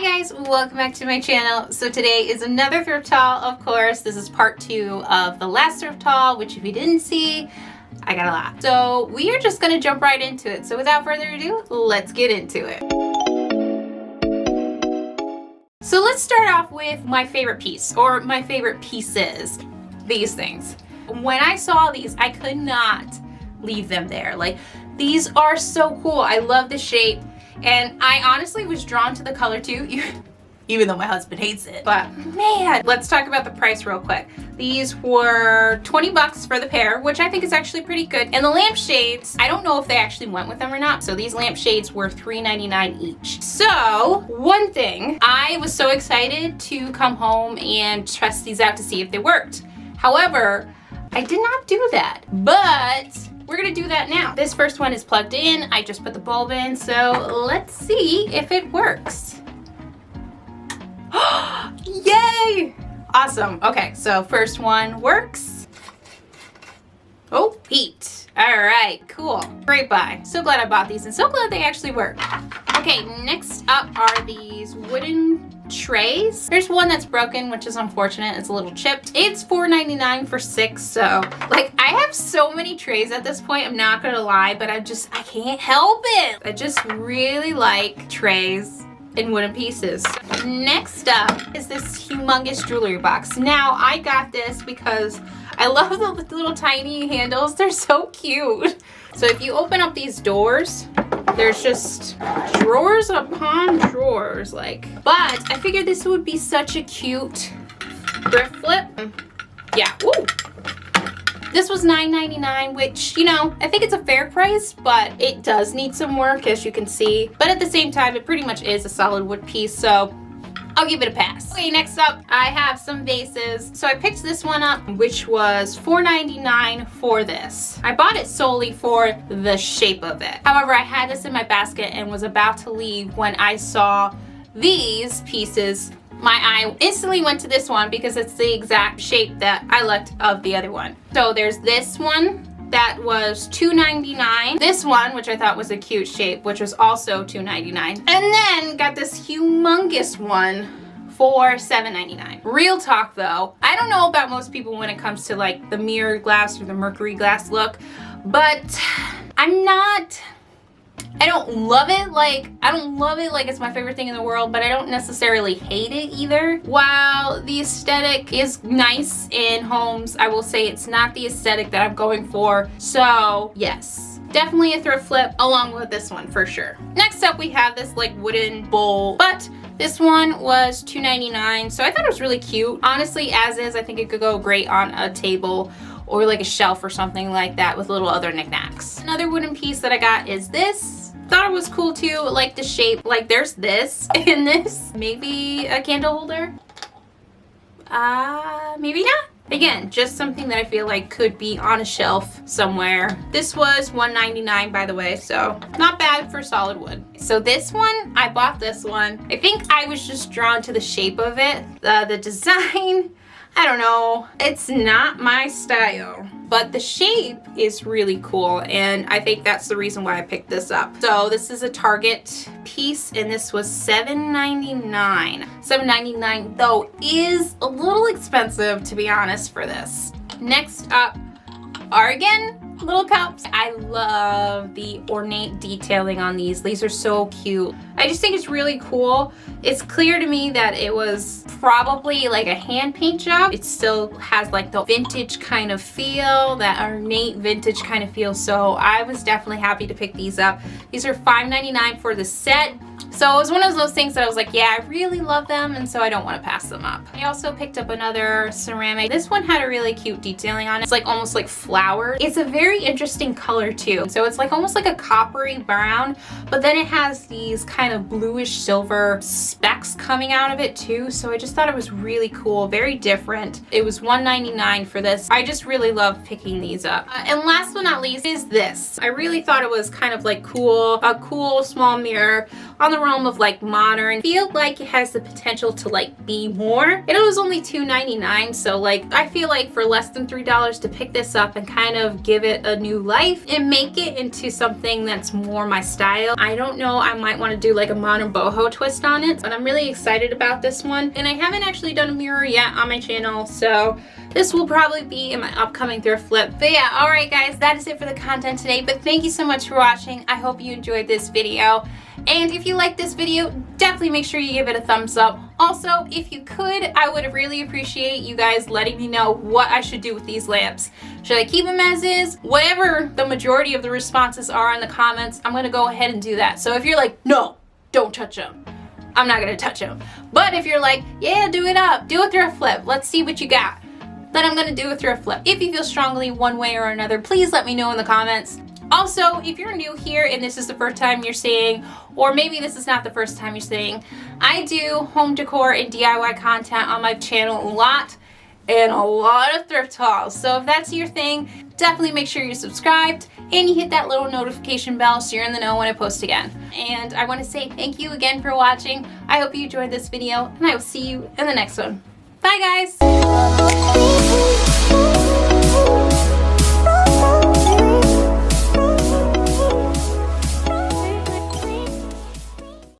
Hi guys, welcome back to my channel. So today is another thrift haul, of course. This is part 2 of the last thrift haul, which if you didn't see, I got a lot. So we are just gonna jump right into it. So without further ado, let's get into it. So let's start off with my favorite piece, or my favorite pieces, these things. When I saw these, I could not leave them there. Like, these are so cool. I love the shape. And I honestly was drawn to the color too, even though my husband hates it. But man, let's talk about the price real quick. These were 20 bucks for the pair, which I think is actually pretty good. And the lampshades, I don't know if they actually went with them or not. So these lampshades were $3.99 each. So one thing, I was so excited to come home and test these out to see if they worked. However, I did not do that, but we're gonna do that now. This first one is plugged in. I just put the bulb in, so let's see if it works. Yay! Awesome. Okay, so first one works. Oh, heat. All right, cool. Great buy. So glad I bought these and so glad they actually work. Okay, next up are these wooden trays. There's one that's broken, which is unfortunate. It's a little chipped. It's $4.99 for 6. So like, I have so many trays at this point, I'm not gonna lie, but I can't help it. I just really like trays in wooden pieces. Next up is this humongous jewelry box. Now I got this because I love the little tiny handles. They're so cute. So if you open up these doors, there's just drawers upon drawers, like. But I figured this would be such a cute thrift flip. Yeah, woo. This was $9.99, which, you know, I think it's a fair price, but it does need some work, as you can see. But at the same time, it pretty much is a solid wood piece, so I'll give it a pass. Okay, next up, I have some vases. So I picked this one up, which was $4.99 for this. I bought it solely for the shape of it. However, I had this in my basket and was about to leave when I saw these pieces. My eye instantly went to this one because it's the exact shape that I liked of the other one. So there's this one that was $2.99. This one, which I thought was a cute shape, which was also $2.99. And then got this humongous one for $7.99. Real talk though, I don't know about most people when it comes to like the mirror glass or the mercury glass look, but I don't love it like it's my favorite thing in the world, but I don't necessarily hate it either. While the aesthetic is nice in homes, I will say it's not the aesthetic that I'm going for. So yes, definitely a thrift flip along with this one for sure. Next up we have this like wooden bowl, but this one was $2.99, so I thought it was really cute. Honestly, as is, I think it could go great on a table or like a shelf or something like that with little other knickknacks. Another wooden piece that I got is this. Thought it was cool too, like the shape. Like there's this and this. Maybe a candle holder? Maybe not. Again, just something that I feel like could be on a shelf somewhere. This was $1.99 by the way, so not bad for solid wood. So this one, I bought this one. I think I was just drawn to the shape of it. The design, I don't know. It's not my style, but the shape is really cool, and I think that's the reason why I picked this up. So this is a Target piece, and this was $7.99. $7.99 though is a little expensive, to be honest, for this. Next up are again little cups. I love the ornate detailing on these. These are so cute. I just think it's really cool. It's clear to me that it was probably like a hand paint job. It still has like the vintage kind of feel, that ornate vintage kind of feel. So I was definitely happy to pick these up. These are $5.99 for the set. So it was one of those things that I was like, yeah, I really love them, and so I don't want to pass them up. I also picked up another ceramic. This one had a really cute detailing on it. It's like almost like flowers. It's a very interesting color too. So it's like almost like a coppery brown, but then it has these kind of bluish silver specks coming out of it too. So I just thought it was really cool, very different. It was $1.99 for this. I just really love picking these up. And last but not least is this. I really thought it was kind of like cool, a cool small mirror on the realm of like modern. I feel like it has the potential to like be more. And it was only $2.99, so like I feel like for less than $3 to pick this up and kind of give it a new life and make it into something that's more my style. I don't know, I might want to do like a modern boho twist on it, but I'm really excited about this one. And I haven't actually done a mirror yet on my channel, so this will probably be in my upcoming thrift flip. But yeah, alright guys, that is it for the content today. But thank you so much for watching. I hope you enjoyed this video. And if you liked this video, definitely make sure you give it a thumbs up. Also, if you could, I would really appreciate you guys letting me know what I should do with these lamps. Should I keep them as is? Whatever the majority of the responses are in the comments, I'm going to go ahead and do that. So if you're like, no, don't touch them, I'm not going to touch them. But if you're like, yeah, do it up, do a thrift flip, let's see what you got, then I'm going to do a thrift flip. If you feel strongly one way or another, please let me know in the comments. Also, if you're new here and this is the first time you're seeing, or maybe this is not the first time you're seeing, I do home decor and DIY content on my channel a lot, and a lot of thrift hauls. So if that's your thing, definitely make sure you're subscribed and you hit that little notification bell so you're in the know when I post again. And I want to say thank you again for watching. I hope you enjoyed this video, and I will see you in the next one. Bye guys!